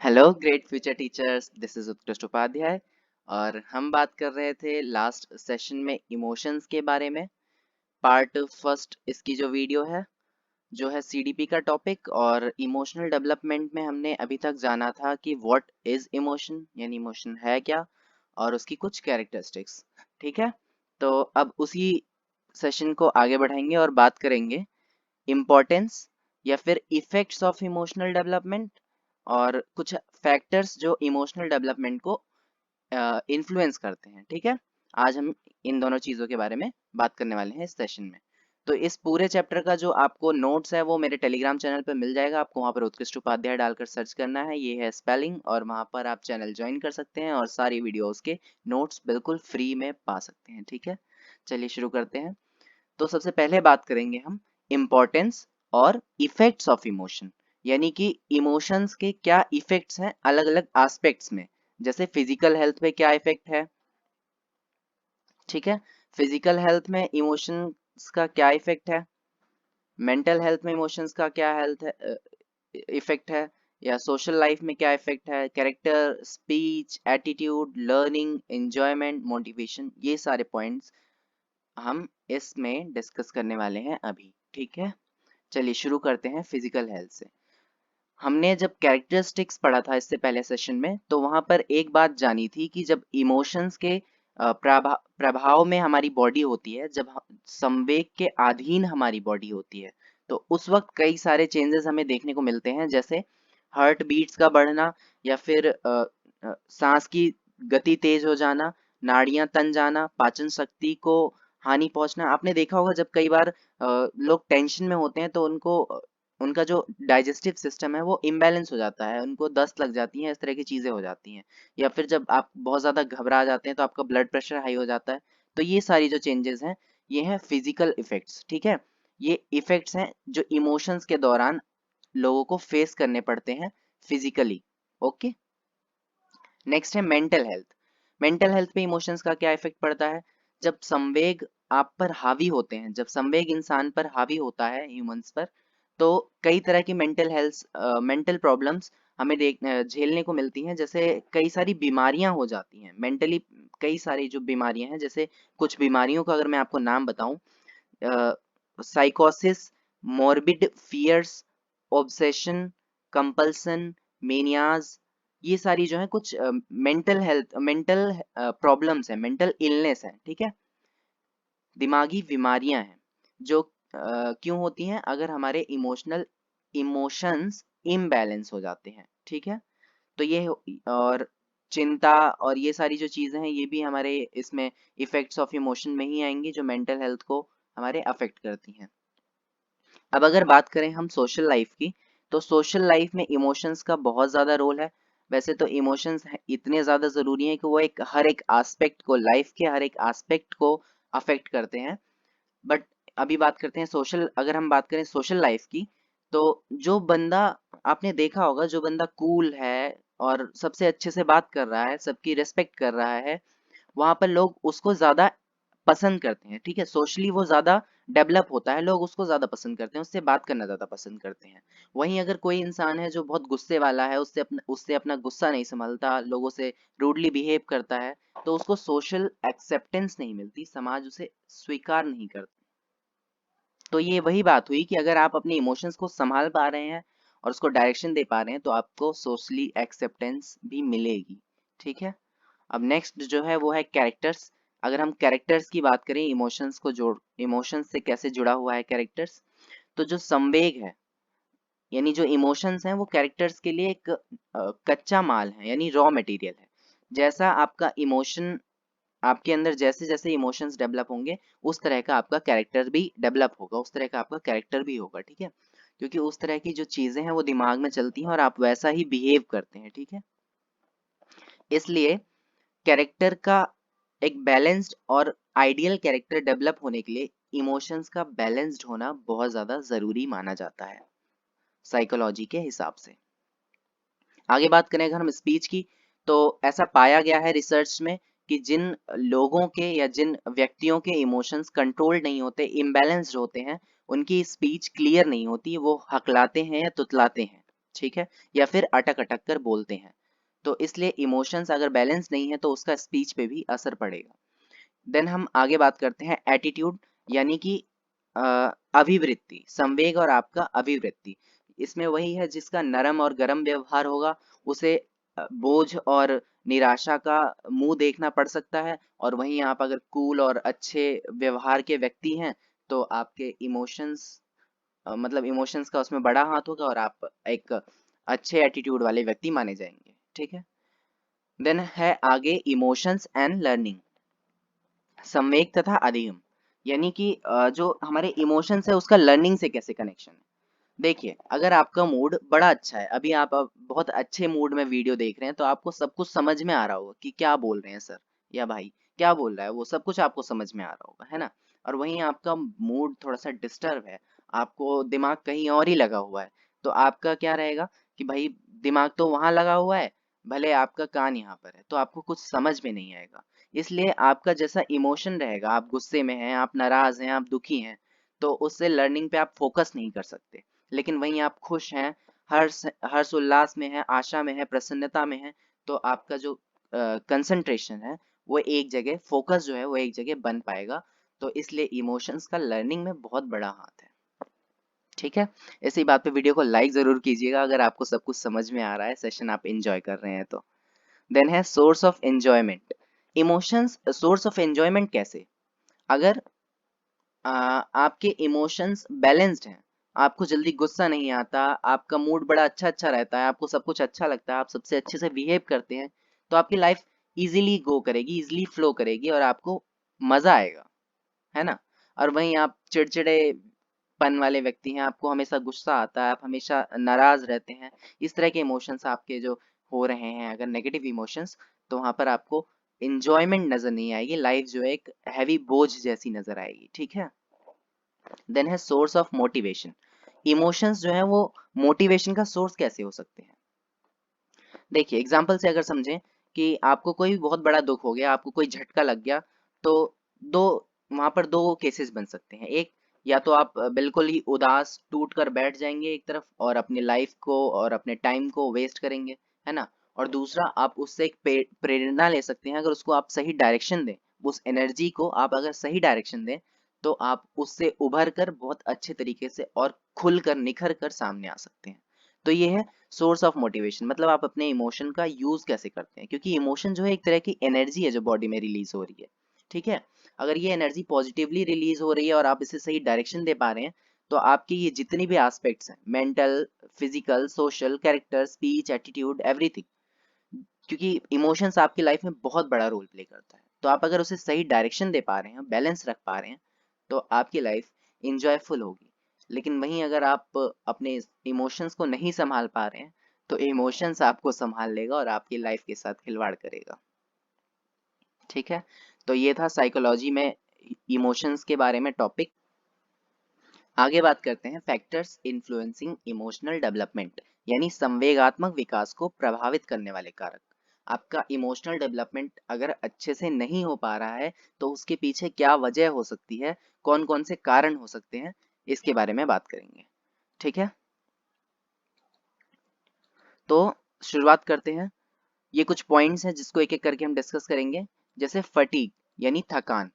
Hello great future teachers, this is उत्कृष्ट उपाध्याय। और हम बात कर रहे थे लास्ट सेशन में इमोशंस के बारे में। पार्ट फर्स्ट इसकी जो वीडियो है जो है सीडीपी का टॉपिक, और इमोशनल डेवलपमेंट में हमने अभी तक जाना था कि व्हाट इज इमोशन, यानी इमोशन है क्या, और उसकी कुछ कैरेक्टरिस्टिक्स। ठीक है, तो अब उसी सेशन को आगे बढ़ाएंगे और बात करेंगे इम्पोर्टेंस या फिर इफेक्ट्स ऑफ इमोशनल डेवलपमेंट, और कुछ फैक्टर्स जो इमोशनल डेवलपमेंट को इन्फ्लुएंस करते हैं। ठीक है, आज हम इन दोनों चीजों के बारे में बात करने वाले हैं इस सेशन में। तो इस पूरे चैप्टर का जो आपको नोट्स है वो मेरे टेलीग्राम चैनल पर मिल जाएगा। आपको वहां पर उत्कृष्ट उपाध्याय डालकर सर्च करना है, ये है स्पेलिंग, और वहां पर आप चैनल ज्वाइन कर सकते हैं और सारी वीडियोस के नोट्स बिल्कुल फ्री में पा सकते हैं। ठीक है, चलिए शुरू करते हैं। तो सबसे पहले बात करेंगे हम इम्पोर्टेंस और इफेक्ट्स ऑफ इमोशन, यानी कि इमोशंस के क्या इफेक्ट्स हैं अलग अलग एस्पेक्ट्स में। जैसे फिजिकल हेल्थ पे क्या इफेक्ट है, ठीक है, फिजिकल हेल्थ में इमोशंस का क्या इफेक्ट है, मेंटल हेल्थ में इमोशंस का क्या हेल्थ है इफेक्ट है, या सोशल लाइफ में क्या इफेक्ट है, character, speech, attitude, learning, enjoyment, motivation, ये सारे पॉइंट्स हम इसमें डिस्कस करने वाले हैं अभी। ठीक है, चलिए शुरू करते हैं फिजिकल हेल्थ से। हमने जब कैरेक्टरिस्टिक्स पढ़ा था इससे पहले सेशन में, तो वहां पर एक बात जानी थी कि जब इमोशंस के प्रभाव में हमारी बॉडी होती है, जब संवेग के अधीन हमारी बॉडी होती है, तो उस वक्त कई सारे चेंजेस हमें देखने को मिलते हैं। जैसे हार्ट बीट्स का बढ़ना, या फिर सांस की गति तेज हो जाना, नाड़ियां तन जाना, पाचन शक्ति को हानि पहुंचना। आपने देखा होगा जब कई बार लोग टेंशन में होते हैं तो उनका जो डाइजेस्टिव सिस्टम है वो इम्बैलेंस हो जाता है, उनको दस्त लग जाती है, इस तरह की चीजें हो जाती हैं। या फिर जब आप बहुत ज्यादा घबरा जाते हैं तो आपका ब्लड प्रेशर हाई हो जाता है। तो ये सारी जो चेंजेस हैं ये हैं फिजिकल इफेक्ट्स। ठीक है, ये इफेक्ट्स हैं जो इमोशंस के दौरान लोगों को फेस करने पड़ते हैं फिजिकली। ओके, नेक्स्ट है मेंटल हेल्थ। मेंटल हेल्थ पे इमोशंस का क्या इफेक्ट पड़ता है। जब संवेग आप पर हावी होते हैं, जब संवेग इंसान पर हावी होता है, ह्यूमंस पर, तो कई तरह की मेंटल प्रॉब्लम्स हमें झेलने को मिलती हैं। जैसे कई सारी बीमारियां हो जाती हैं मेंटली, कई सारी जो बीमारियां हैं, जैसे कुछ बीमारियों का अगर मैं आपको नाम बताऊं, साइकोसिस, मॉर्बिड फियर्स, ऑब्सेशन, कंपल्सन, मेनियाज, ये सारी जो है कुछ मेंटल प्रॉब्लम्स है, मेंटल इलनेस है। ठीक है, दिमागी बीमारियां हैं जो क्यों होती हैं, अगर हमारे इमोशंस इम्बैलेंस हो जाते हैं। ठीक है, तो ये और चिंता और ये सारी जो चीजें हैं ये भी हमारे इसमें इफेक्ट्स ऑफ इमोशन में ही आएंगी, जो मेंटल हेल्थ को हमारे अफेक्ट करती हैं। अब अगर बात करें हम सोशल लाइफ की, तो सोशल लाइफ में इमोशंस का बहुत ज्यादा रोल है। वैसे तो इमोशंस इतने ज्यादा जरूरी हैं कि वो एक हर एक एस्पेक्ट को, लाइफ के हर एक एस्पेक्ट को अफेक्ट करते हैं। बट अभी बात करते हैं सोशल, अगर हम बात करें सोशल लाइफ की, तो जो बंदा, आपने देखा होगा जो बंदा कूल है और सबसे अच्छे से बात कर रहा है, सबकी रिस्पेक्ट कर रहा है, वहां पर लोग उसको ज्यादा पसंद करते हैं। ठीक है, सोशली वो ज्यादा डेवलप होता है, लोग उसको ज्यादा पसंद करते हैं, उससे बात करना ज्यादा पसंद करते हैं। वहीं अगर कोई इंसान है जो बहुत गुस्से वाला है, उससे अपना गुस्सा नहीं संभलता, लोगों से रूडली बिहेव करता है, तो उसको सोशल एक्सेप्टेंस नहीं मिलती, समाज उसे स्वीकार नहीं करता। तो ये वही बात हुई कि अगर आप अपने इमोशंस को संभाल पा रहे हैं और उसको डायरेक्शन दे पा रहे हैं, तो आपको सोशली एक्सेप्टेंस भी मिलेगी। ठीक है, अब नेक्स्ट जो है वो है कैरेक्टर्स। अगर हम कैरेक्टर्स की बात करें, इमोशंस से कैसे जुड़ा हुआ है कैरेक्टर्स, तो जो संवेग है, यानी जो इमोशंस हैं वो कैरेक्टर्स के लिए एक कच्चा माल है, यानी रॉ मटेरियल है। जैसा आपका इमोशन, आपके अंदर जैसे जैसे इमोशंस डेवलप होंगे, उस तरह का आपका कैरेक्टर भी डेवलप होगा, उस तरह का आपका कैरेक्टर भी होगा। ठीक है, क्योंकि उस तरह की जो चीजें हैं वो दिमाग में चलती हैं और आप वैसा ही बिहेव करते हैं। ठीक है, इसलिए कैरेक्टर का एक बैलेंस्ड और आइडियल कैरेक्टर डेवलप होने के लिए इमोशंस का बैलेंस्ड होना बहुत ज्यादा जरूरी माना जाता है साइकोलॉजी के हिसाब से। आगे बात करें अगर हम स्पीच की, तो ऐसा पाया गया है रिसर्च में कि जिन लोगों के या जिन व्यक्तियों के इमोशंस कंट्रोल्ड नहीं होते, इम्बैलेंस्ड होते हैं, उनकी स्पीच क्लियर नहीं होती, वो हकलाते हैं या तुतलाते हैं। ठीक है, या फिर अटक अटक कर बोलते हैं। तो इसलिए इमोशंस अगर बैलेंस नहीं है तो उसका स्पीच पे भी असर पड़ेगा। देन हम आगे बात करते हैं एटीट्यूड, यानी कि अ, अभिवृत्ति, संवेग और आपका अभिवृत्ति। इसमें वही है जिसका नरम और गरम व्यवहार होगा, उसे बोझ और निराशा का मुंह देखना पड़ सकता है। और वहीं आप अगर कूल और अच्छे व्यवहार के व्यक्ति हैं तो आपके इमोशंस मतलब इमोशंस का उसमें बड़ा हाथ होगा और आप एक अच्छे एटीट्यूड वाले व्यक्ति माने जाएंगे। ठीक है, देन है आगे इमोशंस एंड लर्निंग, संवेग तथा अधिगम, यानी कि जो हमारे इमोशंस है उसका लर्निंग से कैसे कनेक्शन है। देखिए, अगर आपका मूड बड़ा अच्छा है, अभी आप अब बहुत अच्छे मूड में वीडियो देख रहे हैं तो आपको सब कुछ समझ में आ रहा होगा कि क्या बोल रहे हैं सर या भाई, क्या बोल रहा है, वो सब कुछ आपको समझ में आ रहा होगा, है ना। और वहीं आपका मूड थोड़ा सा डिस्टर्ब है, आपको दिमाग कहीं और ही लगा हुआ है, तो आपका क्या रहेगा कि भाई दिमाग तो वहां लगा हुआ है, भले आपका कान यहाँ पर है, तो आपको कुछ समझ में नहीं आएगा। इसलिए आपका जैसा इमोशन रहेगा, आप गुस्से में हैं, आप नाराज हैं, आप दुखी हैं, तो उससे लर्निंग पे आप फोकस नहीं कर सकते। लेकिन वहीं आप खुश हैं, हर्ष उल्लास में हैं, आशा में हैं, प्रसन्नता में हैं, तो आपका जो कंसंट्रेशन है वो एक जगह, फोकस जो है वो एक जगह बन पाएगा। तो इसलिए इमोशंस का लर्निंग में बहुत बड़ा हाथ है। ठीक है, इसी बात पे वीडियो को लाइक जरूर कीजिएगा अगर आपको सब कुछ समझ में आ रहा है, सेशन आप एंजॉय कर रहे हैं तो। देन है source of enjoyment, emotions source of enjoyment कैसे, अगर आपके इमोशंस बैलेंस्ड हैं, आपको जल्दी गुस्सा नहीं आता, आपका मूड बड़ा अच्छा अच्छा रहता है, आपको सब कुछ अच्छा लगता है, आप सबसे अच्छे से बिहेव करते हैं, तो आपकी लाइफ इजीली गो करेगी, इजीली फ्लो करेगी और आपको मजा आएगा, है ना। और वहीं आप चिड़चिड़े पन वाले व्यक्ति हैं, आपको हमेशा गुस्सा आता है, आप हमेशा नाराज रहते हैं, इस तरह के इमोशंस आपके जो हो रहे हैं, अगर नेगेटिव इमोशंस, तो वहां पर आपको इंजॉयमेंट नजर नहीं आएगी, लाइफ जो है एक हैवी बोझ जैसी नजर आएगी। ठीक है, देन है सोर्स ऑफ मोटिवेशन, इमोशंस जो है वो मोटिवेशन का सोर्स कैसे हो सकते हैं। देखिए, एग्जाम्पल से अगर समझें कि आपको कोई बहुत बड़ा दुख हो गया, आपको कोई झटका लग गया, तो दो वहां पर दो केसेस बन सकते हैं। एक, या तो आप बिल्कुल ही उदास टूट कर बैठ जाएंगे एक तरफ और अपनी लाइफ को और अपने टाइम को वेस्ट करेंगे, है ना। और दूसरा, आप उससे एक प्रेरणा ले सकते हैं, अगर उसको आप सही डायरेक्शन दें, उस एनर्जी को आप अगर सही डायरेक्शन दें, तो आप उससे उभर कर बहुत अच्छे तरीके से और खुल कर निखर कर सामने आ सकते हैं। तो ये है सोर्स ऑफ मोटिवेशन, मतलब आप अपने इमोशन का यूज कैसे करते हैं, क्योंकि इमोशन जो है एक तरह की एनर्जी है जो बॉडी में रिलीज हो रही है। ठीक है, अगर ये एनर्जी पॉजिटिवली रिलीज हो रही है और आप इसे सही डायरेक्शन दे पा रहे हैं, तो आपके ये जितनी भी एस्पेक्ट्स हैं, mental, physical, social, character, speech, attitude, everything, क्योंकि इमोशंस आपकी लाइफ में बहुत बड़ा रोल प्ले करता है, तो आप अगर उसे सही डायरेक्शन दे पा रहे हैं, बैलेंस रख पा रहे हैं, तो आपकी लाइफ इंजॉयफुल होगी। लेकिन वहीं अगर आप अपने इमोशंस को नहीं संभाल पा रहे हैं, तो इमोशंस आपको संभाल लेगा और आपकी लाइफ के साथ खिलवाड़ करेगा। ठीक है, तो ये था साइकोलॉजी में इमोशंस के बारे में टॉपिक। आगे बात करते हैं फैक्टर्स इन्फ्लुएंसिंग इमोशनल डेवलपमेंट, यानी संवेगात्मक विकास को प्रभावित करने वाले कारक। आपका इमोशनल डेवलपमेंट अगर अच्छे से नहीं हो पा रहा है तो उसके पीछे क्या वजह हो सकती है, कौन कौन से कारण हो सकते हैं, इसके बारे में बात करेंगे। ठीक है, तो शुरुआत करते हैं। ये कुछ पॉइंट्स हैं जिसको एक एक करके हम डिस्कस करेंगे। जैसे फटीग, यानी थकान,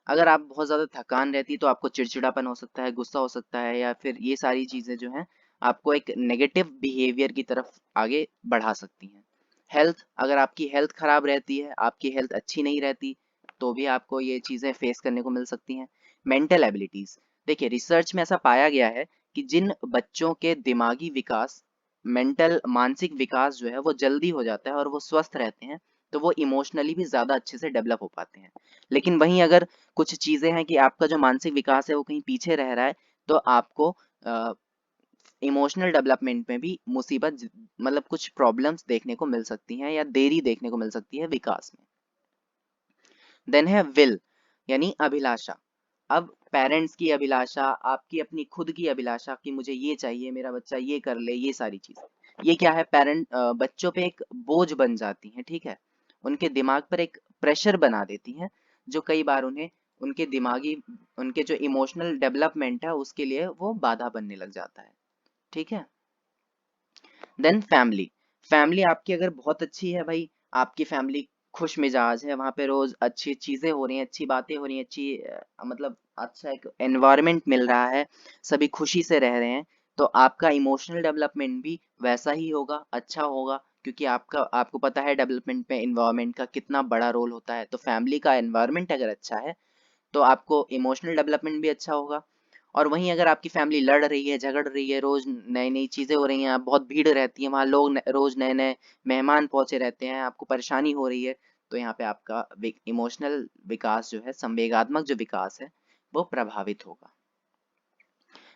अगर आप बहुत ज्यादा थकान रहती है तो आपको चिड़चिड़ापन हो सकता है, गुस्सा हो सकता है, या फिर ये सारी चीजें जो हैं आपको एक नेगेटिव बिहेवियर की तरफ आगे बढ़ा सकती हैं। हेल्थ, अगर आपकी हेल्थ खराब रहती है, आपकी हेल्थ अच्छी नहीं रहती, तो भी आपको ये चीजें फेस करने को मिल सकती हैं। मेंटल एबिलिटीज, देखिए रिसर्च में ऐसा पाया गया है कि जिन बच्चों के दिमागी विकास, मेंटल मानसिक विकास जो है वो जल्दी हो जाता है और वो स्वस्थ रहते हैं, तो वो इमोशनली भी ज्यादा अच्छे से डेवलप हो पाते हैं। लेकिन वहीं अगर कुछ चीजें हैं कि आपका जो मानसिक विकास है वो कहीं पीछे रह रहा है, तो आपको इमोशनल डेवलपमेंट में भी मतलब कुछ प्रॉब्लम्स देखने को मिल सकती हैं या देरी देखने को मिल सकती है विकास में। देन है विल, यानी अभिलाषा। अब पेरेंट्स की अभिलाषा, आपकी अपनी खुद की अभिलाषा कि मुझे ये चाहिए, मेरा बच्चा ये कर ले, ये सारी चीजें, ये क्या है, बच्चों पे एक बोझ बन जाती हैं। ठीक है, उनके दिमाग पर एक प्रेशर बना देती हैं, जो कई बार उन्हें उनके दिमागी, उनके जो इमोशनल डेवलपमेंट है उसके लिए वो बाधा बनने लग जाता है। ठीक है, देन फैमिली, फैमिली आपकी अगर बहुत अच्छी है भाई, आपकी फैमिली खुश मिजाज है, वहां पे रोज अच्छी चीजें हो रही हैं, अच्छी बातें हो रही हैं, अच्छी मतलब अच्छा एक एनवायरनमेंट मिल रहा है, सभी खुशी से रह रहे हैं, तो आपका इमोशनल डेवलपमेंट भी वैसा ही होगा, अच्छा होगा, क्योंकि आपको पता है डेवलपमेंट में एनवायरनमेंट का कितना बड़ा रोल होता है। तो फैमिली का एनवायरनमेंट अगर अच्छा है तो आपको इमोशनल डेवलपमेंट भी अच्छा होगा। और वहीं अगर आपकी फैमिली लड़ रही है, झगड़ रही है, रोज नई नई चीजें हो रही हैं, बहुत भीड़ रहती है वहाँ, लोग रोज नए नए मेहमान पहुंचे रहते हैं, आपको परेशानी हो रही है, तो यहाँ पे आपका इमोशनल विकास जो है, संवेगात्मक जो विकास है, वो प्रभावित होगा।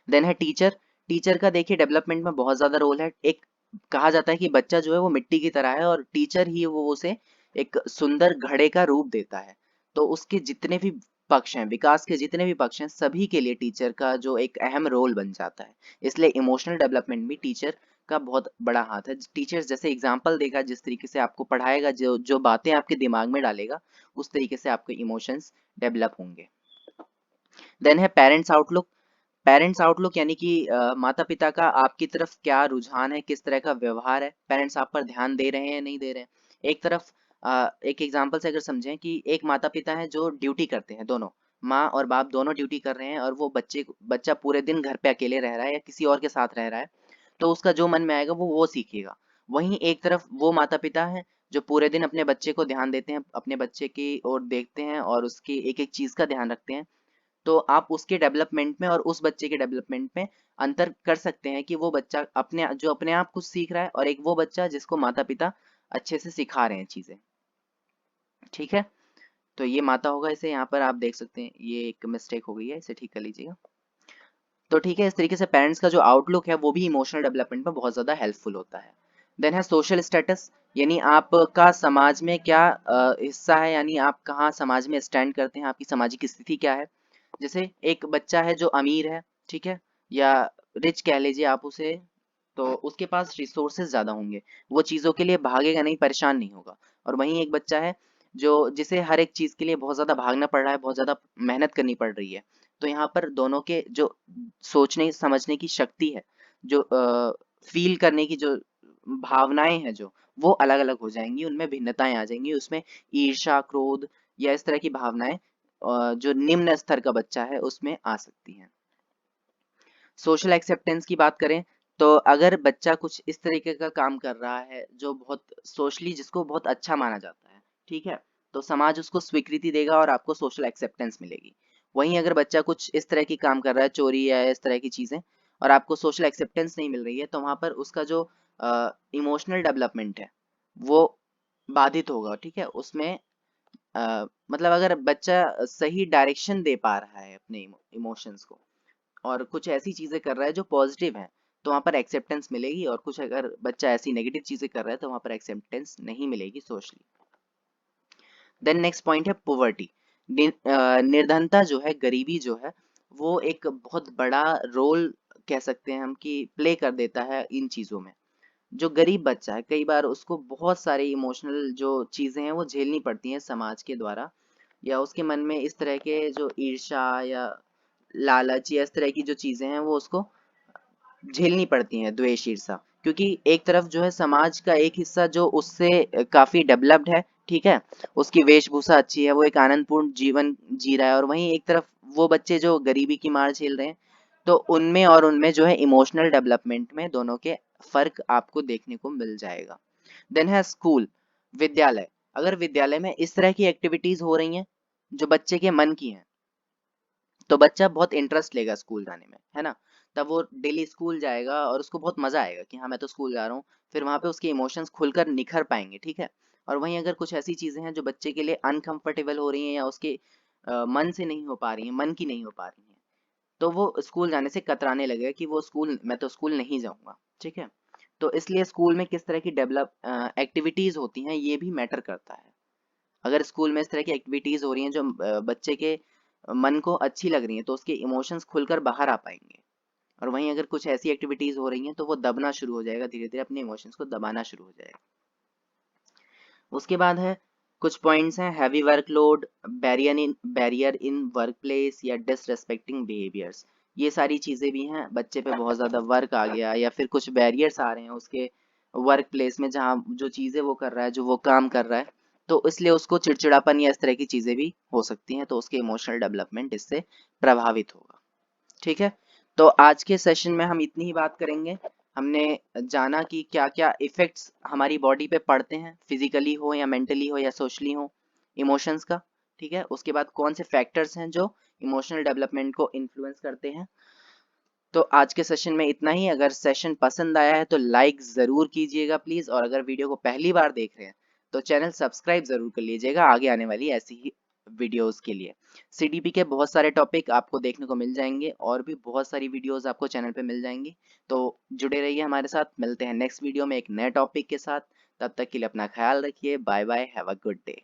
देन है टीचर, टीचर का देखिए डेवलपमेंट में बहुत ज्यादा रोल है। एक कहा जाता है कि बच्चा जो है वो मिट्टी की तरह है और टीचर ही वो उसे एक सुंदर घड़े का रूप देता है। तो उसके जितने भी पक्ष हैं, विकास के जितने भी पक्ष हैं, सभी के लिए टीचर का जो एक अहम रोल बन जाता है। इसलिए इमोशनल डेवलपमेंट भी टीचर का बहुत बड़ा हाथ है। टीचर जैसे एग्जाम्पल देगा, जिस तरीके से आपको पढ़ाएगा, जो जो बातें आपके दिमाग में डालेगा, उस तरीके से आपके इमोशंस डेवलप होंगे। देन है पेरेंट्स आउटलुक, पेरेंट्स आउटलुक यानी कि माता पिता का आपकी तरफ क्या रुझान है, किस तरह का व्यवहार है, पेरेंट्स आप पर ध्यान दे रहे हैं नहीं दे रहे हैं। एक तरफ एक एग्जांपल से अगर समझें कि एक माता पिता है जो ड्यूटी करते हैं, दोनों माँ और बाप दोनों ड्यूटी कर रहे हैं, और वो बच्चा पूरे दिन घर पे अकेले रह रहा है या किसी और के साथ रह रहा है, तो उसका जो मन में आएगा वो सीखेगा। वहीं एक तरफ वो माता पिता है जो पूरे दिन अपने बच्चे को ध्यान देते हैं, अपने बच्चे की ओर देखते हैं और उसकी एक एक चीज का ध्यान रखते हैं। तो आप उसके डेवलपमेंट में और उस बच्चे के डेवलपमेंट में अंतर कर सकते हैं कि वो बच्चा अपने आप कुछ सीख रहा है, और एक वो बच्चा जिसको माता पिता अच्छे से सिखा रहे हैं चीजें। ठीक है, तो ये माता होगा, इसे यहाँ पर आप देख सकते हैं, ये एक मिस्टेक हो गई है, इसे ठीक कर लीजिएगा। तो ठीक है, इस तरीके से पेरेंट्स का जो आउटलुक है वो भी इमोशनल डेवलपमेंट में बहुत ज्यादा हेल्पफुल होता है। देन है सोशल स्टेटस, यानी आपका समाज में क्या हिस्सा है, यानी आप कहाँ समाज में स्टैंड करते हैं, आपकी सामाजिक स्थिति क्या है। जैसे एक बच्चा है जो अमीर है, ठीक है, या रिच कह लीजिए आप उसे, तो उसके पास रिसोर्सेज ज्यादा होंगे, वो चीजों के लिए भागेगा नहीं, परेशान नहीं होगा। और वहीं एक बच्चा है जो जिसे हर एक चीज के लिए बहुत ज्यादा भागना पड़ रहा है, बहुत ज्यादा मेहनत करनी पड़ रही है। तो यहाँ पर दोनों के जो सोचने समझने की शक्ति है, जो फील करने की जो भावनाएं हैं, जो वो अलग अलग हो जाएंगी, उनमें भिन्नताएं आ जाएंगी, उसमें ईर्ष्या, क्रोध या इस तरह की भावनाएं जो निम्न स्तर का बच्चा है उसमें आ सकती हैं। सोशल एक्सेप्टेंस की बात करें, तो अगर बच्चा कुछ इस तरीके का काम कर रहा है जो बहुत सोशली, जिसको बहुत अच्छा माना जाता है, ठीक है, तो समाज उसको स्वीकृति देगा और आपको सोशल एक्सेप्टेंस मिलेगी। वहीं अगर बच्चा कुछ इस तरह की काम कर रहा है, चोरी या इस तरह की चीजें, और आपको सोशल एक्सेप्टेंस नहीं मिल रही है, तो वहां पर उसका जो इमोशनल डेवलपमेंट है वो बाधित होगा। ठीक है, उसमें मतलब अगर बच्चा सही डायरेक्शन दे पा रहा है अपने इमोशंस को, और कुछ ऐसी चीजें कर रहा है जो पॉजिटिव है, तो वहां पर एक्सेप्टेंस मिलेगी, और कुछ अगर बच्चा ऐसी नेगेटिव चीजें कर रहा है तो वहां पर एक्सेप्टेंस नहीं मिलेगी सोशली। देन नेक्स्ट पॉइंट है पोवर्टी, निर्धनता जो है, गरीबी जो है, वो एक बहुत बड़ा रोल कह सकते हैं हम कि प्ले कर देता है इन चीजों में। जो गरीब बच्चा है, कई बार उसको बहुत सारे इमोशनल जो चीजें हैं वो झेलनी पड़ती हैं समाज के द्वारा, या उसके मन में इस तरह के जो ईर्ष्या या लालच या इस तरह की जो चीजें हैं वो उसको झेलनी पड़ती हैं, द्वेष, ईर्ष्या, क्योंकि एक तरफ जो है समाज का एक हिस्सा जो उससे काफी डेवलप्ड है, ठीक है, उसकी वेशभूषा अच्छी है, वो एक आनंदपूर्ण जीवन जी रहा है, और वहीं एक तरफ वो बच्चे जो गरीबी की मार झेल रहे हैं, तो उनमें और उनमें जो है इमोशनल डेवलपमेंट में दोनों के फर्क आपको देखने को मिल जाएगा। देन है स्कूल, विद्यालय, अगर विद्यालय में इस तरह की एक्टिविटीज हो रही हैं जो बच्चे के मन की हैं, तो बच्चा बहुत इंटरेस्ट लेगा स्कूल जाने में, है ना, तब वो डेली स्कूल जाएगा और उसको बहुत मजा आएगा कि हाँ मैं तो स्कूल जा रहा हूँ, फिर वहां पे उसके इमोशंस खुलकर निखर पाएंगे। ठीक है, और वहीं अगर कुछ ऐसी चीजें हैं जो बच्चे के लिए अनकंफर्टेबल हो रही हैं या उसके मन से नहीं हो पा रही हैं, मन की नहीं हो पा रही हैं, तो वो स्कूल जाने से कतराने लगेगा कि वो स्कूल, मैं तो स्कूल नहीं जाऊंगा। ठीक है, तो इसलिए स्कूल में किस तरह की डेवलप एक्टिविटीज होती हैं ये भी मैटर करता है। अगर स्कूल में इस तरह की एक्टिविटीज हो रही हैं जो बच्चे के मन को अच्छी लग रही हैं, तो उसके इमोशंस खुलकर बाहर आ पाएंगे। और वहीं अगर कुछ ऐसी एक्टिविटीज हो रही हैं तो वो दबना शुरू हो जाएगा, धीरे धीरे अपने इमोशंस को दबाना शुरू हो जाएगा। उसके बाद है कुछ पॉइंट्स हैं, heavy workload, barrier in work place, या डिसरेस्पेक्टिंग बिहेवियर्स। ये सारी चीज़ें भी हैं। बच्चे पे बहुत ज़्यादा वर्क आ गया या फिर कुछ बैरियर्स आ रहे हैं उसके वर्क प्लेस में, जहाँ जो चीज़ें वो कर रहा है, जो वो काम कर रहा है, तो इसलिए उसको चिड़चिड़ापन या इस तरह की चीज़ें भी हो सकती हैं, तो उसके इमोशनल डेवलपमेंट इससे प्रभावित होगा। ठीक है, तो आज के सेशन में हम इतनी ही बात करेंगे। हमने जाना कि क्या क्या इफेक्ट्स हमारी बॉडी पे पड़ते हैं, फिजिकली हो या मेंटली हो या सोशली हो, इमोशंस का। ठीक है, उसके बाद कौन से फैक्टर्स हैं जो इमोशनल डेवलपमेंट को इन्फ्लुएंस करते हैं। तो आज के सेशन में इतना ही। अगर सेशन पसंद आया है तो लाइक ज़रूर कीजिएगा प्लीज़, और अगर वीडियो को पहली बार देख रहे हैं तो चैनल सब्सक्राइब ज़रूर कर लीजिएगा आगे आने वाली ऐसी ही वीडियोस के लिए। सीडीपी के बहुत सारे टॉपिक आपको देखने को मिल जाएंगे और भी बहुत सारी वीडियोस आपको चैनल पे मिल जाएंगी, तो जुड़े रहिए हमारे साथ। मिलते हैं नेक्स्ट वीडियो में एक नए टॉपिक के साथ। तब तक के लिए अपना ख्याल रखिए। Bye bye, have a good day.